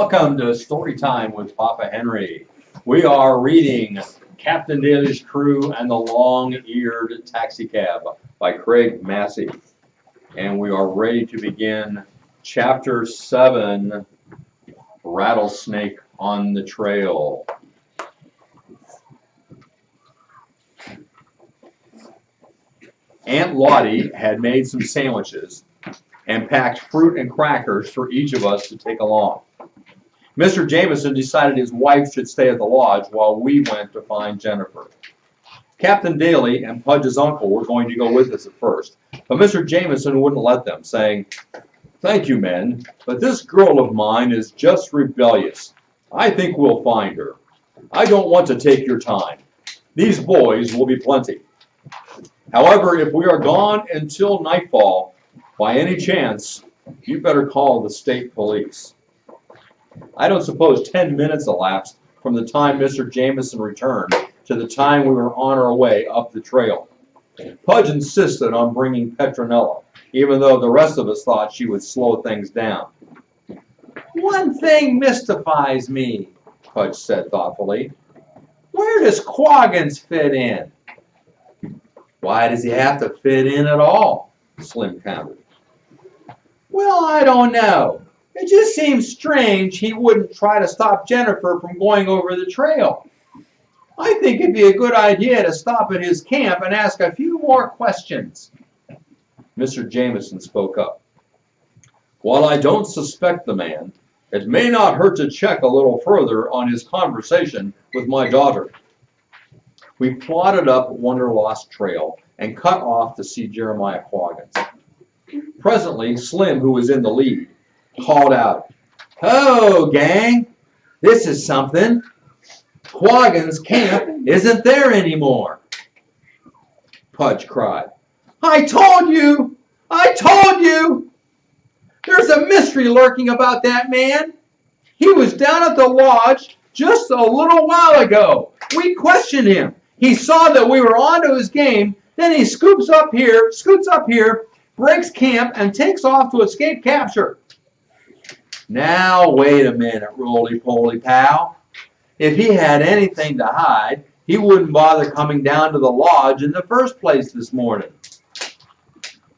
Welcome to Storytime with Papa Henry. We are reading Captain Daly's Crew and the Long-Eared Taxicab by Craig Massey. And we are ready to begin Chapter 7, Rattlesnake on the Trail. Aunt Lottie had made some sandwiches and packed fruit and crackers for each of us to take along. Mr. Jameson decided his wife should stay at the lodge while we went to find Jennifer. Captain Daly and Pudge's uncle were going to go with us at first, but Mr. Jameson wouldn't let them, saying, "Thank you, men, but this girl of mine is just rebellious. I think we'll find her. I don't want to take your time. These boys will be plenty. However, if we are gone until nightfall, by any chance, you better call the state police." I don't suppose 10 minutes elapsed from the time Mr. Jameson returned to the time we were on our way up the trail. Pudge insisted on bringing Petronella, even though the rest of us thought she would slow things down. "One thing mystifies me," Pudge said thoughtfully. "Where does Quaggins fit in?" "Why does he have to fit in at all?" Slim countered. "Well, I don't know. It just seems strange he wouldn't try to stop Jennifer from going over the trail. I think it'd be a good idea to stop at his camp and ask a few more questions." Mr. Jameson spoke up. "While I don't suspect the man, it may not hurt to check a little further on his conversation with my daughter." We plodded up Wonderlost Trail and cut off to see Jeremiah Quaggins. Presently, Slim, who was in the lead, called out, "Ho, gang! This is something. Quaggins' camp isn't there anymore." Pudge cried, "I told you! I told you! There's a mystery lurking about that man. He was down at the lodge just a little while ago. We questioned him. He saw that we were onto his game. Then he scoots up here, breaks camp, and takes off to escape capture." "Now, wait a minute, roly-poly pal. If he had anything to hide, he wouldn't bother coming down to the lodge in the first place this morning."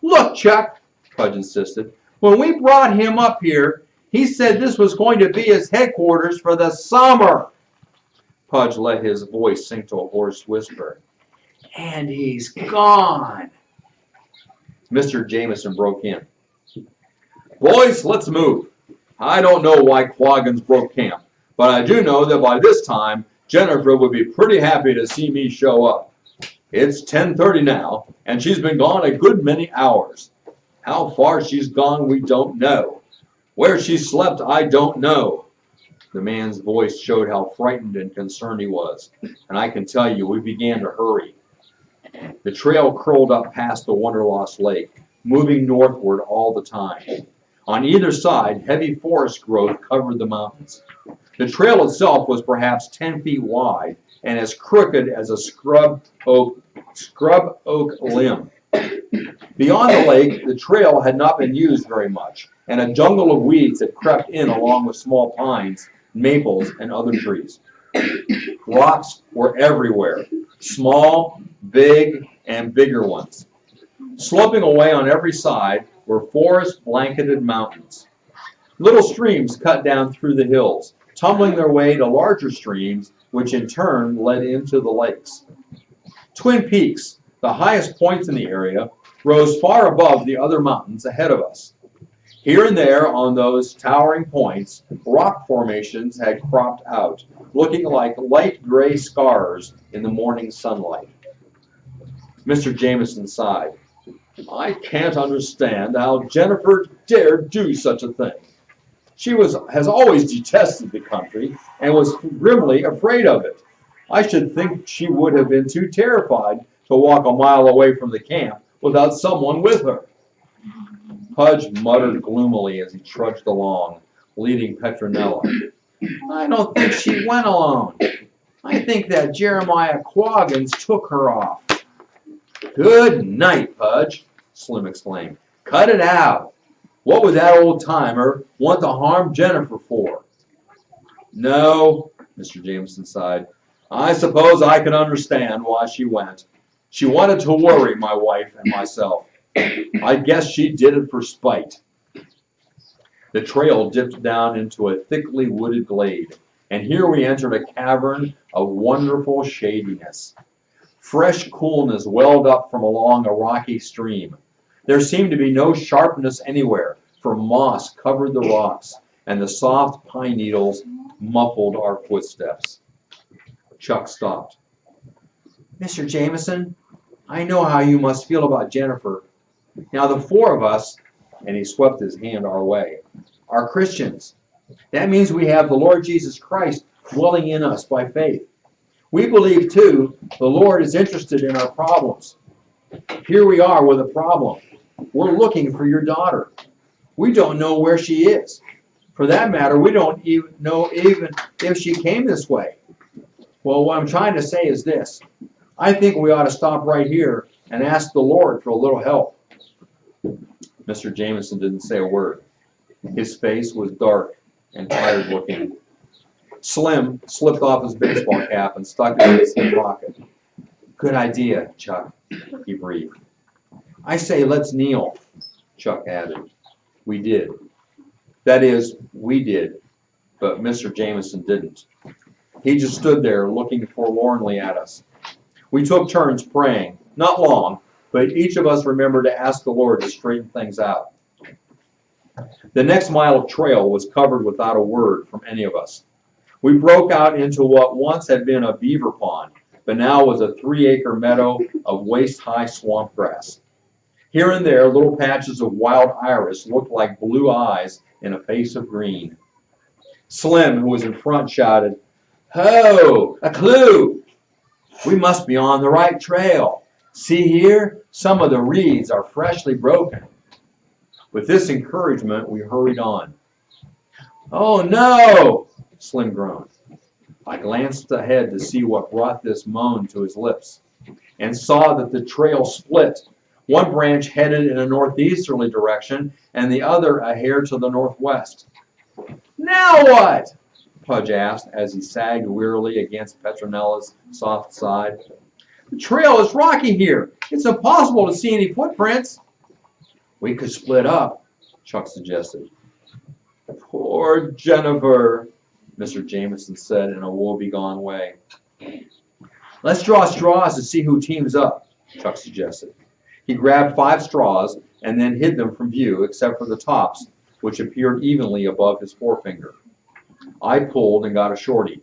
"Look, Chuck," Pudge insisted, "when we brought him up here, he said this was going to be his headquarters for the summer." Pudge let his voice sink to a hoarse whisper. "And he's gone." Mr. Jameson broke in. "Boys, let's move. I don't know why Quaggins broke camp, but I do know that by this time, Jennifer would be pretty happy to see me show up. It's 10:30 now, and she's been gone a good many hours. How far she's gone, we don't know. Where she slept, I don't know." The man's voice showed how frightened and concerned he was, and I can tell you we began to hurry. The trail curled up past the Wonderlost Lake, moving northward all the time. On either side, heavy forest growth covered the mountains. The trail itself was perhaps 10 feet wide and as crooked as a scrub oak limb. Beyond the lake, the trail had not been used very much, and a jungle of weeds had crept in along with small pines, maples, and other trees. Rocks were everywhere, small, big, and bigger ones. Sloping away on every side were forest-blanketed mountains. Little streams cut down through the hills, tumbling their way to larger streams, which in turn led into the lakes. Twin Peaks, the highest points in the area, rose far above the other mountains ahead of us. Here and there on those towering points, rock formations had cropped out, looking like light gray scars in the morning sunlight. Mr. Jameson sighed. "I can't understand how Jennifer dared do such a thing. She has always detested the country and was grimly afraid of it. I should think she would have been too terrified to walk a mile away from the camp without someone with her." Pudge muttered gloomily as he trudged along, leading Petronella. "I don't think she went alone. I think that Jeremiah Quaggins took her off." "Good night, Pudge," Slim exclaimed. "Cut it out. What would that old-timer want to harm Jennifer for?" No, Mr. Jameson sighed. I suppose I can understand why she went. She wanted to worry my wife and myself. I guess she did it for spite. The trail dipped down into a thickly wooded glade, and here we entered a cavern of wonderful shadiness. Fresh coolness welled up from along a rocky stream. There seemed to be no sharpness anywhere, for moss covered the rocks, and the soft pine needles muffled our footsteps. Chuck stopped. Mr. Jameson, I know how you must feel about Jennifer. Now the four of us, and he swept his hand our way, are Christians. That means we have the Lord Jesus Christ dwelling in us by faith. We believe, too, the Lord is interested in our problems. Here we are with a problem. We're looking for your daughter. We don't know where she is. For that matter, we don't even know if she came this way. Well, what I'm trying to say is this. I think we ought to stop right here and ask the Lord for a little help. Mr. Jameson didn't say a word. His face was dark and tired looking. Slim slipped off his baseball cap and stuck it in his hip pocket. Good idea, Chuck, he breathed. I say let's kneel, Chuck added. We did. That is, we did, but Mr. Jameson didn't. He just stood there looking forlornly at us. We took turns praying, not long, but each of us remembered to ask the Lord to straighten things out. The next mile of trail was covered without a word from any of us. We broke out into what once had been a beaver pond, but now was a 3-acre meadow of waist-high swamp grass. Here and there, little patches of wild iris looked like blue eyes in a face of green. Slim, who was in front, shouted, Ho! A clue! We must be on the right trail. See here? Some of the reeds are freshly broken. With this encouragement, we hurried on. Oh no! Slim groaned. I glanced ahead to see what brought this moan to his lips, and saw that the trail split. One branch headed in a northeasterly direction, and the other a hair to the northwest. Now what? Pudge asked as he sagged wearily against Petronella's soft side. The trail is rocky here. It's impossible to see any footprints. We could split up, Chuck suggested. Poor Jennifer, Mr. Jameson said in a woebegone way. Let's draw straws to see who teams up, Chuck suggested. He grabbed 5 straws and then hid them from view except for the tops, which appeared evenly above his forefinger. I pulled and got a shorty.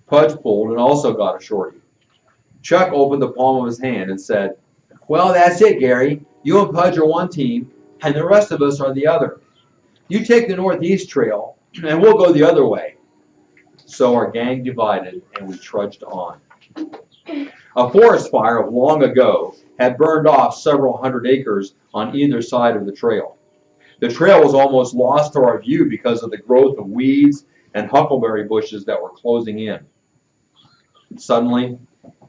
Pudge pulled and also got a shorty. Chuck opened the palm of his hand and said, Well, that's it, Gary. You and Pudge are one team, and the rest of us are the other. You take the northeast trail, and we'll go the other way. So our gang divided, and we trudged on. A forest fire of long ago had burned off several hundred acres on either side of the trail. The trail was almost lost to our view because of the growth of weeds and huckleberry bushes that were closing in. Suddenly,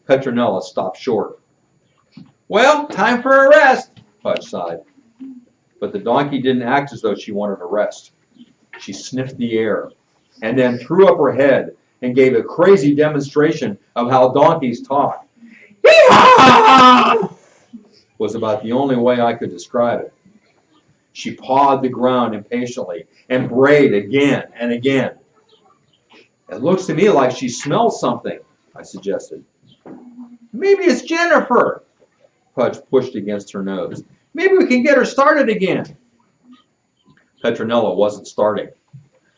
Petronella stopped short. Well, time for a rest, Pudge sighed. But the donkey didn't act as though she wanted a rest. She sniffed the air and then threw up her head and gave a crazy demonstration of how donkeys talk. Hee-haw! Was about the only way I could describe it. She pawed the ground impatiently and brayed again and again. It looks to me like she smells something, I suggested. Maybe it's Jennifer, Pudge pushed against her nose. Maybe we can get her started again. Petronella wasn't starting.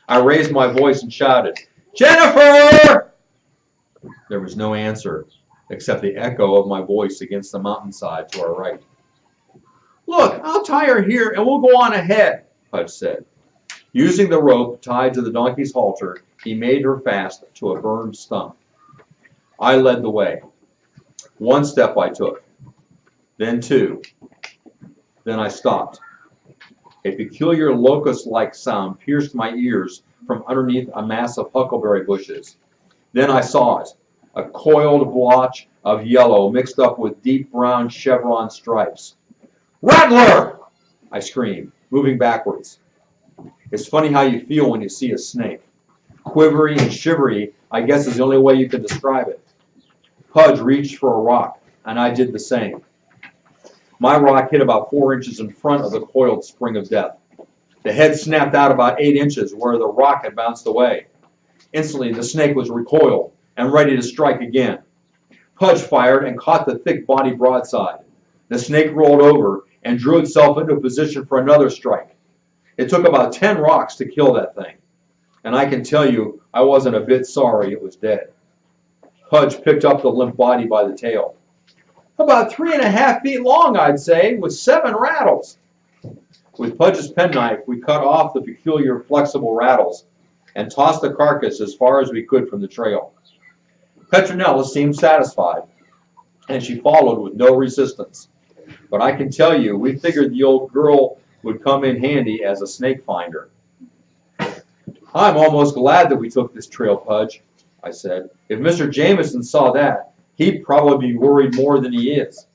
I raised my voice and shouted, Jennifer! There was no answer, except the echo of my voice against the mountainside to our right. Look, I'll tie her here and we'll go on ahead, Pudge said. Using the rope tied to the donkey's halter, he made her fast to a burned stump. I led the way. 1 step I took, then 2. Then I stopped. A peculiar locust-like sound pierced my ears from underneath a mass of huckleberry bushes. Then I saw it, a coiled blotch of yellow mixed up with deep brown chevron stripes. Rattler! I screamed, moving backwards. It's funny how you feel when you see a snake. Quivery and shivery, I guess is the only way you can describe it. Pudge reached for a rock, and I did the same. My rock hit about 4 inches in front of the coiled spring of death. The head snapped out about 8 inches where the rock had bounced away. Instantly, the snake was recoiled and ready to strike again. Pudge fired and caught the thick body broadside. The snake rolled over and drew itself into a position for another strike. It took about 10 rocks to kill that thing. And I can tell you, I wasn't a bit sorry it was dead. Pudge picked up the limp body by the tail. About 3.5 feet long, I'd say, with 7 rattles. With Pudge's penknife, we cut off the peculiar flexible rattles and tossed the carcass as far as we could from the trail. Petronella seemed satisfied, and she followed with no resistance. But I can tell you, we figured the old girl would come in handy as a snake finder. I'm almost glad that we took this trail, Pudge, I said. If Mr. Jameson saw that, he'd probably be worried more than he is.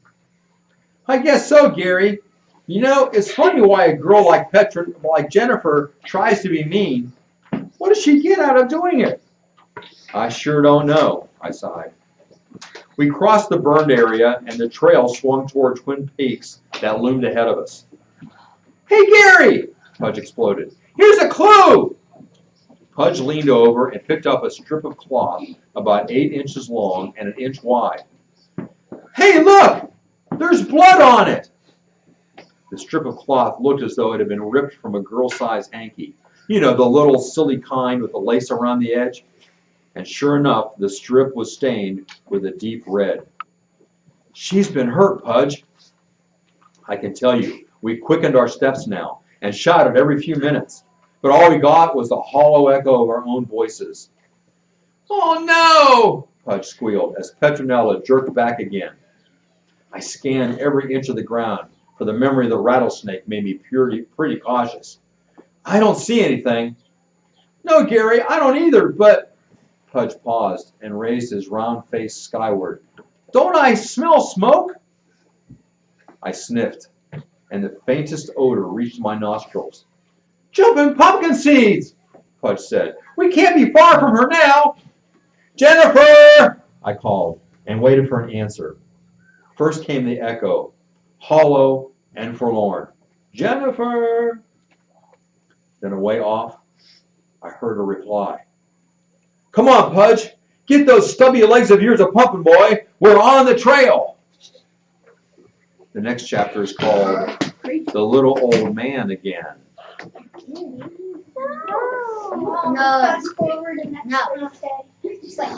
I guess so, Gary. You know, it's funny why a girl like Jennifer tries to be mean. What does she get out of doing it? I sure don't know, I sighed. We crossed the burned area, and the trail swung toward Twin Peaks that loomed ahead of us. Hey, Gary! Pudge exploded. Here's a clue! Pudge leaned over and picked up a strip of cloth about 8 inches long and 1 inch wide. Hey, look! There's blood on it! The strip of cloth looked as though it had been ripped from a girl-sized hanky. You know, the little silly kind with the lace around the edge. And sure enough, the strip was stained with a deep red. She's been hurt, Pudge. I can tell you, we quickened our steps now and shouted every few minutes. But all we got was the hollow echo of our own voices. Oh, no! Pudge squealed as Petronella jerked back again. I scanned every inch of the ground, for the memory of the rattlesnake made me pretty cautious. I don't see anything. No, Gary, I don't either, but... Pudge paused and raised his round face skyward. Don't I smell smoke? I sniffed, and the faintest odor reached my nostrils. Jumping pumpkin seeds, Pudge said. We can't be far from her now. Jennifer, I called, and waited for an answer. First came the echo, hollow and forlorn. Jennifer! Then away off, I heard a reply. Come on, Pudge. Get those stubby legs of yours a pumping, boy. We're on the trail. The next chapter is called The Little Old Man Again. No.